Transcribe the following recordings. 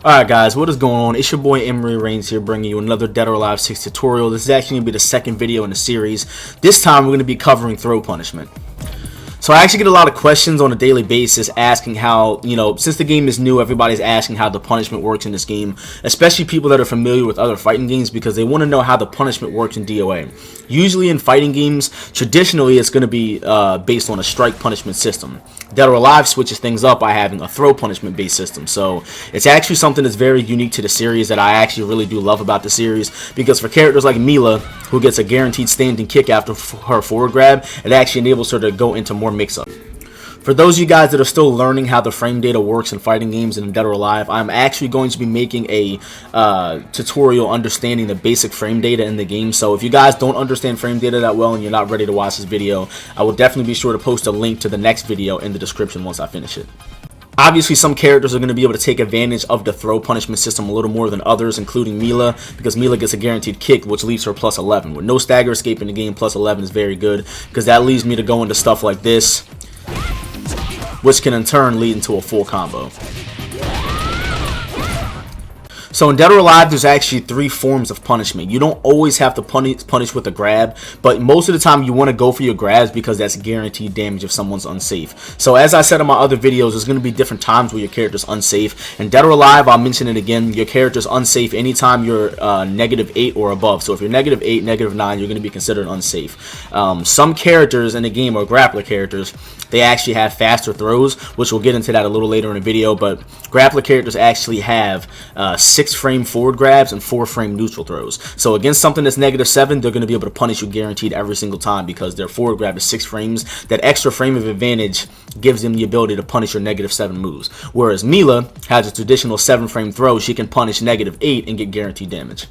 Alright guys, what is going on? It's your boy Emery Reigns here, bringing you another Dead or Alive 6 tutorial. This is actually going to be the second video in the series. This time we're going to be covering throw punishment. So I actually get a lot of questions on a daily basis asking how, since the game is new, everybody's asking how the punishment works in this game, especially people that are familiar with other fighting games because they want to know how the punishment works in DOA. Usually in fighting games, traditionally it's going to be based on a strike punishment system. Dead or Alive switches things up by having a throw punishment based system. So it's actually something that's very unique to the series that I actually really do love about the series, because for characters like Mila, who gets a guaranteed standing kick after her forward grab, it actually enables her to go into more mix-up. For those of you guys that are still learning how the frame data works in fighting games and in Dead or Alive, I'm actually going to be making a tutorial understanding the basic frame data in the game. So if you guys don't understand frame data that well and you're not ready to watch this video, I will definitely be sure to post a link to the next video in the description once I finish it. Obviously, some characters are going to be able to take advantage of the throw punishment system a little more than others, including Mila, because Mila gets a guaranteed kick, which leaves her plus 11. With no stagger escape in the game, plus 11 is very good, because that leaves me to go into stuff like this, which can in turn lead into a full combo. So in Dead or Alive, there's actually 3 forms of punishment. You don't always have to punish with a grab, but most of the time you want to go for your grabs because that's guaranteed damage if someone's unsafe. So as I said in my other videos, there's going to be different times where your character's unsafe. In Dead or Alive, I'll mention it again, your character's unsafe anytime you're -8 or above. So if you're -8, -9, you're going to be considered unsafe. Some characters in the game are grappler characters. They actually have faster throws, which we'll get into that a little later in the video, but grappler characters actually have 6-frame forward grabs and 4-frame neutral throws. So against something that's -7, they're going to be able to punish you guaranteed every single time because their forward grab is 6 frames. That extra frame of advantage gives them the ability to punish your -7 moves. Whereas Mila has a traditional 7-frame throw, she can punish -8 and get guaranteed damage.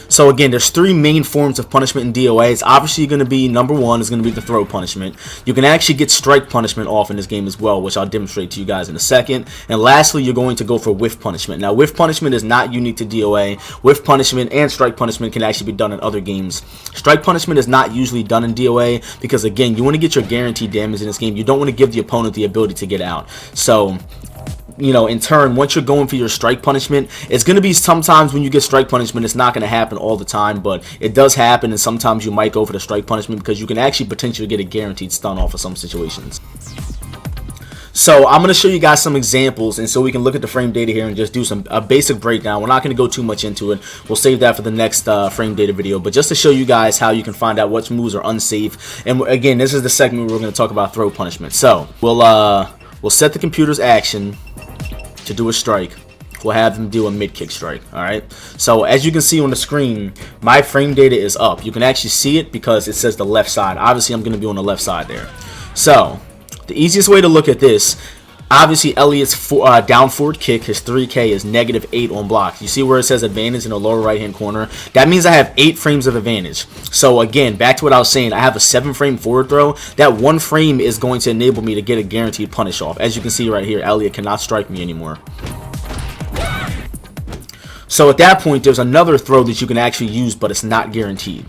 So again, there's 3 main forms of punishment in DOA. It's obviously going to be, number 1 is going to be the throw punishment. You can actually get strike punishment off in this game as well, which I'll demonstrate to you guys in a second. And lastly, you're going to go for whiff punishment. Now, whiff punishment is not unique to DOA. Whiff punishment and strike punishment can actually be done in other games. Strike punishment is not usually done in DOA because, again, you want to get your guaranteed damage in this game. You don't want to give the opponent the ability to get out. So in turn, once you're going for your strike punishment, it's going to be sometimes when you get strike punishment, it's not going to happen all the time, but it does happen, and sometimes you might go for the strike punishment because you can actually potentially get a guaranteed stun off of some situations. So I'm going to show you guys some examples, and so we can look at the frame data here and just do a basic breakdown. We're not going to go too much into it. We'll save that for the next frame data video, but just to show you guys how you can find out which moves are unsafe. And again, this is the segment where we're going to talk about throw punishment. So we'll set the computer's action to do a strike. We'll have them do a mid-kick strike. Alright, so as you can see on the screen, my frame data is up. You can actually see it because it says the left side. Obviously, I'm going to be on the left side there. So the easiest way to look at this, obviously Elliot's down forward kick, his 3K is -8 on blocks. You see where it says advantage in the lower right hand corner? That means I have 8 frames of advantage. So again, back to what I was saying, I have a 7-frame forward throw. That 1 frame is going to enable me to get a guaranteed punish off. As you can see right here, Elliot cannot strike me anymore. So at that point, there's another throw that you can actually use, but it's not guaranteed.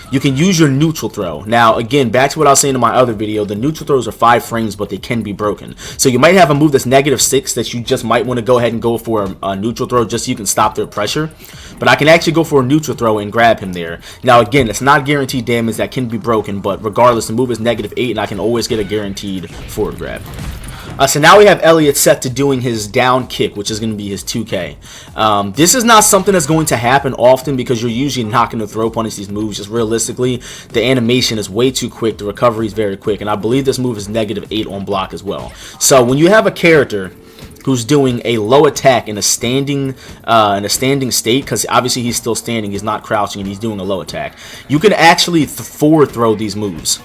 You can use your neutral throw. Now, again, back to what I was saying in my other video, the neutral throws are 5 frames, but they can be broken. So you might have a move that's -6 that you just might want to go ahead and go for a neutral throw just so you can stop their pressure. But I can actually go for a neutral throw and grab him there. Now, again, it's not guaranteed damage that can be broken, but regardless, the move is -8, and I can always get a guaranteed forward grab. So now we have Elliot set to doing his down kick, which is going to be his 2K. This is not something that's going to happen often because you're usually not going to throw punish these moves. Just realistically, the animation is way too quick. The recovery is very quick. And I believe this move is -8 on block as well. So when you have a character who's doing a low attack in a standing state, because obviously he's still standing, he's not crouching, and he's doing a low attack, you can actually forward throw these moves.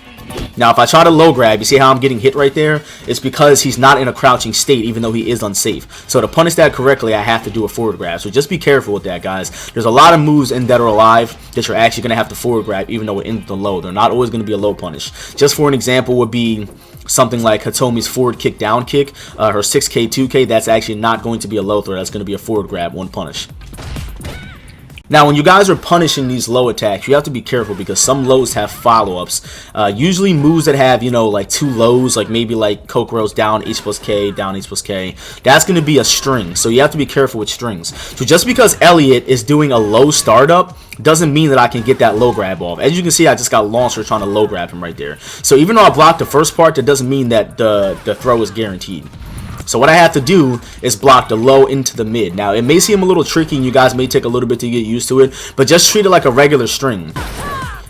Now, if I try to low grab, you see how I'm getting hit right there? It's because he's not in a crouching state, even though he is unsafe. So to punish that correctly, I have to do a forward grab. So just be careful with that, guys. There's a lot of moves in Dead or Alive that you're actually going to have to forward grab, even though we're in the low. They're not always going to be a low punish. Just for an example would be something like Hitomi's forward kick, down kick. Her 6K, 2K, that's actually not going to be a low throw. That's going to be a forward grab, 1 punish. Now, when you guys are punishing these low attacks, you have to be careful because some lows have follow-ups. Usually moves that have, you know, like 2 lows, like maybe like Kokoro's down H plus K, down H plus K, that's going to be a string. So you have to be careful with strings. So just because Elliot is doing a low startup doesn't mean that I can get that low grab off. As you can see, I just got launched trying to low grab him right there. So even though I blocked the first part, that doesn't mean that the throw is guaranteed. So what I have to do is block the low into the mid. Now, it may seem a little tricky and you guys may take a little bit to get used to it, but just treat it like a regular string.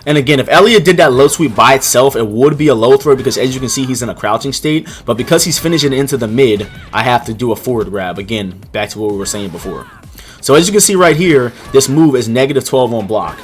And again, if Elliot did that low sweep by itself, it would be a low throw because as you can see, he's in a crouching state. But because he's finishing into the mid, I have to do a forward grab. Again, back to what we were saying before. So as you can see right here, this move is -12 on block.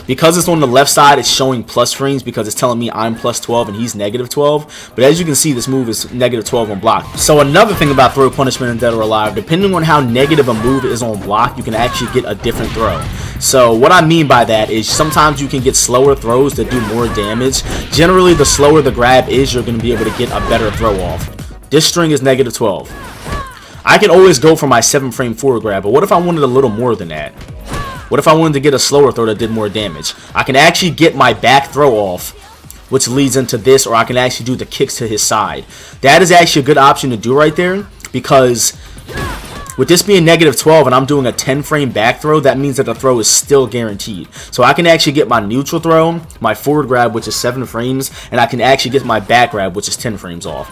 Because it's on the left side, it's showing plus frames because it's telling me I'm plus 12 and he's -12. But as you can see, this move is -12 on block. So another thing about throw punishment in Dead or Alive, depending on how negative a move is on block, you can actually get a different throw. So what I mean by that is sometimes you can get slower throws that do more damage. Generally, the slower the grab is, you're going to be able to get a better throw off. This string is -12. I can always go for my 7-frame forward grab, but what if I wanted a little more than that? What if I wanted to get a slower throw that did more damage? I can actually get my back throw off, which leads into this, or I can actually do the kicks to his side. That is actually a good option to do right there, because with this being -12 and I'm doing a 10-frame back throw, that means that the throw is still guaranteed. So I can actually get my neutral throw, my forward grab, which is 7 frames, and I can actually get my back grab, which is 10 frames off.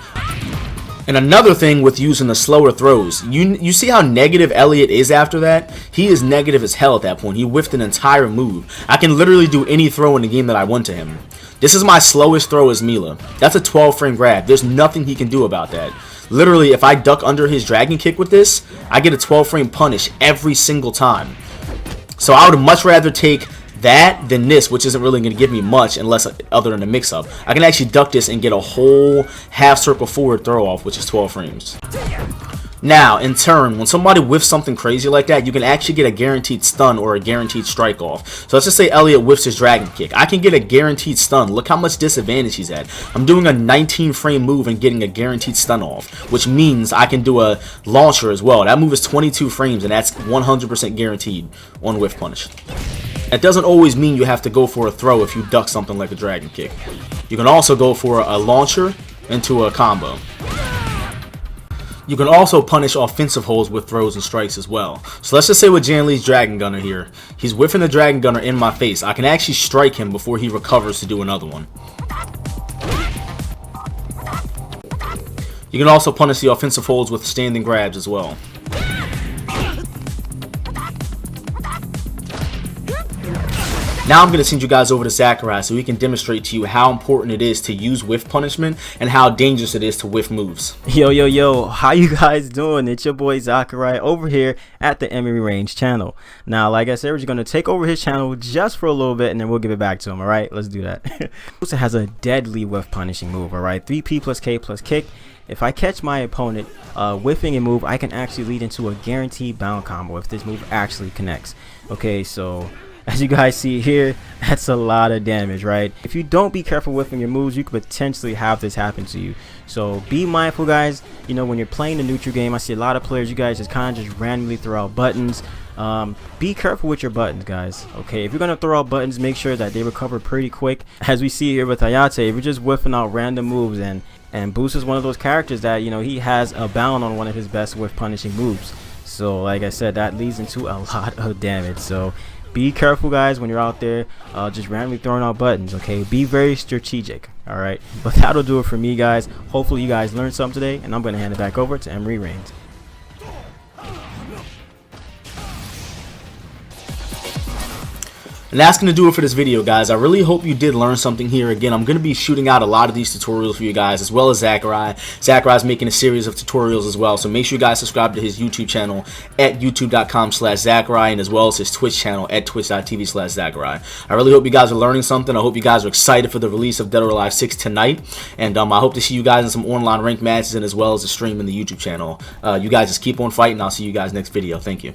And another thing with using the slower throws, you see how negative Elliot is after that? He is negative as hell at that point. He whiffed an entire move. I can literally do any throw in the game that I want to him. This is my slowest throw as Mila. That's a 12-frame grab. There's nothing he can do about that. Literally, if I duck under his dragon kick with this, I get a 12-frame punish every single time. So I would much rather take that than this, which isn't really going to give me much unless other than a mix-up. I can actually duck this and get a whole half circle forward throw off, which is 12 frames. Now, in turn, when somebody whiffs something crazy like that, you can actually get a guaranteed stun or a guaranteed strike off. So let's just say Elliot whiffs his dragon kick. I can get a guaranteed stun. Look how much disadvantage he's at. I'm doing a 19-frame move and getting a guaranteed stun off, which means I can do a launcher as well. That move is 22 frames, and that's 100% guaranteed on whiff punish. It doesn't always mean you have to go for a throw if you duck something like a dragon kick. You can also go for a launcher into a combo. You can also punish offensive holds with throws and strikes as well. So let's just say with Jan Lee's Dragon Gunner here, he's whiffing the Dragon Gunner in my face. I can actually strike him before he recovers to do another one. You can also punish the offensive holds with standing grabs as well. Now I'm going to send you guys over to ZakkuRye so he can demonstrate to you how important it is to use whiff punishment and how dangerous it is to whiff moves. Yo, how you guys doing? It's your boy ZakkuRye over here at the Emery Reigns channel. Now, like I said, we're just going to take over his channel just for a little bit and then we'll give it back to him, alright? Let's do that. Also has a deadly whiff punishing move, alright? 3P plus K plus kick. If I catch my opponent whiffing a move, I can actually lead into a guaranteed bound combo if this move actually connects. Okay, so as you guys see here, that's a lot of damage, right? If you don't be careful whiffing your moves, you could potentially have this happen to you. So be mindful, guys. You know, when you're playing the neutral game, I see a lot of players, you guys just kind of just randomly throw out buttons. Be careful with your buttons, guys. Okay, if you're gonna throw out buttons, make sure that they recover pretty quick. As we see here with Hayate, we're just whiffing out random moves, and Boost is one of those characters that, you know, he has a bound on one of his best whiff punishing moves. So like I said, that leads into a lot of damage. So be careful, guys, when you're out there just randomly throwing out buttons. Okay, be very strategic. All right, but that'll do it for me, guys. Hopefully you guys learned something today, and I'm going to hand it back over to Emery Reigns. And that's going to do it for this video, guys. I really hope you did learn something here. Again, I'm going to be shooting out a lot of these tutorials for you guys, as well as ZakkuRye. ZakkuRye's making a series of tutorials as well, so make sure you guys subscribe to his YouTube channel at youtube.com/ZakkuRye, and as well as his Twitch channel at twitch.tv/ZakkuRye. I really hope you guys are learning something. I hope you guys are excited for the release of Dead or Alive 6 tonight, and I hope to see you guys in some online ranked matches and as well as a stream in the YouTube channel. You guys just keep on fighting. I'll see you guys next video. Thank you.